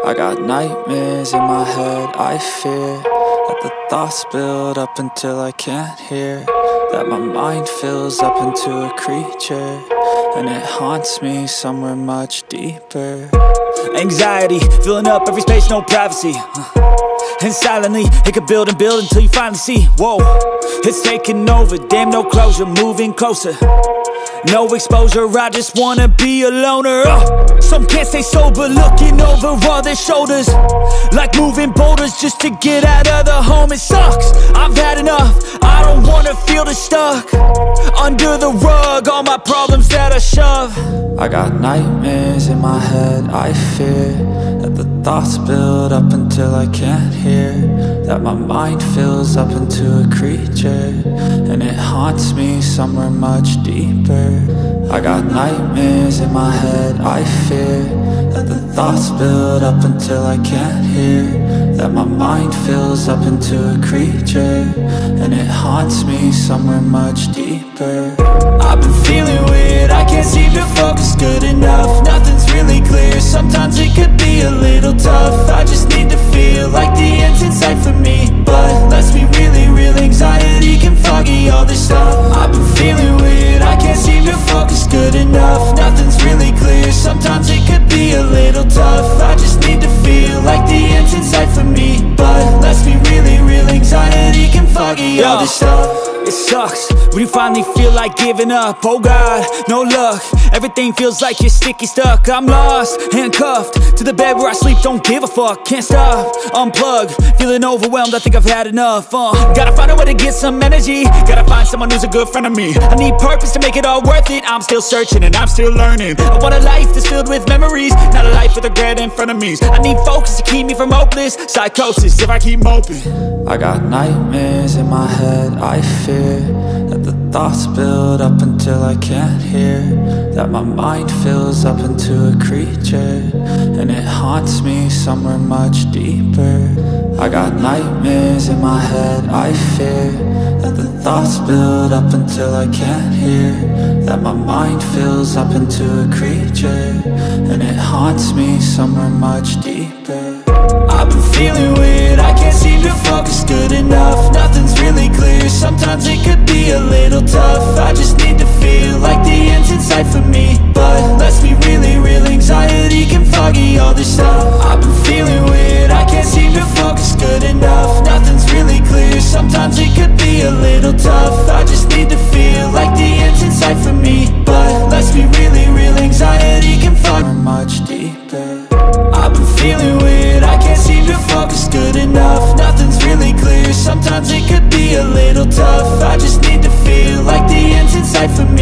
I got nightmares in my head, I fear that the thoughts build up until I can't hear, that my mind fills up into a creature, and it haunts me somewhere much deeper. Anxiety, filling up every space, no privacy, and silently, it could build and build until you finally see, whoa, it's taking over, damn no closure, moving closer. No exposure, I just wanna be a loner. Some can't stay sober, looking over all their shoulders, like moving boulders just to get out of the home. It sucks, I've had enough, I don't wanna feel the stuck under the rug, all my problems that I shove. I got nightmares in my head, I fear that the thoughts build up until I can't hear, that my mind fills up into a creature, and it haunts me somewhere much deeper. I got nightmares in my head, I fear that the thoughts build up until I can't hear, that my mind fills up into a creature, and it haunts me somewhere much deeper. I've been feeling weird, I can't seem to focus good enough, nothing's really clear, sometimes it could be a little tough. I just need to feel like the end's in sight for me, but let's be really real, anxiety can foggy all this stuff. I've been feeling weird, I can't seem to focus good enough, nothing's really clear, sometimes it could be a little tough. I just need to feel like the end's in sight for me, but let's be really real, anxiety can foggy all this stuff. It sucks when you finally feel like giving up. Oh God, no luck, everything feels like you're sticky stuck. I'm lost, handcuffed to the bed where I sleep, don't give a fuck. Can't stop, unplug, feeling overwhelmed, I think I've had enough. Gotta find a way to get some energy, gotta find someone who's a good friend of me. I need purpose to make it all worth it, I'm still searching and I'm still learning. I want a life that's filled with memories, not a life with regret and frenemies. I need focus to keep me from hopeless psychosis if I keep moping. I got nightmares in my head, I fear that the thoughts build up until I can't hear, that my mind fills up into a creature, and it haunts me somewhere much deeper. I got nightmares in my head, I fear that the thoughts build up until I can't hear, that my mind fills up into a creature, and it haunts me somewhere much deeper. I've been feeling weird, I can't seem to focus good enough, nothing's really clear, sometimes it could be a little tough. I just need to feel like the end's in sight for me, but let's be really real, anxiety can foggy all this stuff. I've been feeling weird, I can't seem to focus good enough, nothing's really clear, sometimes it could be a little tough. I just need to feel like the end's in sight for me, but let's be really real, anxiety can foggy much deeper. I've been feeling weird, I can't seem to focus good enough, nothing's really clear, sometimes it could be a little tough. I just need to feel like the end's in sight for me,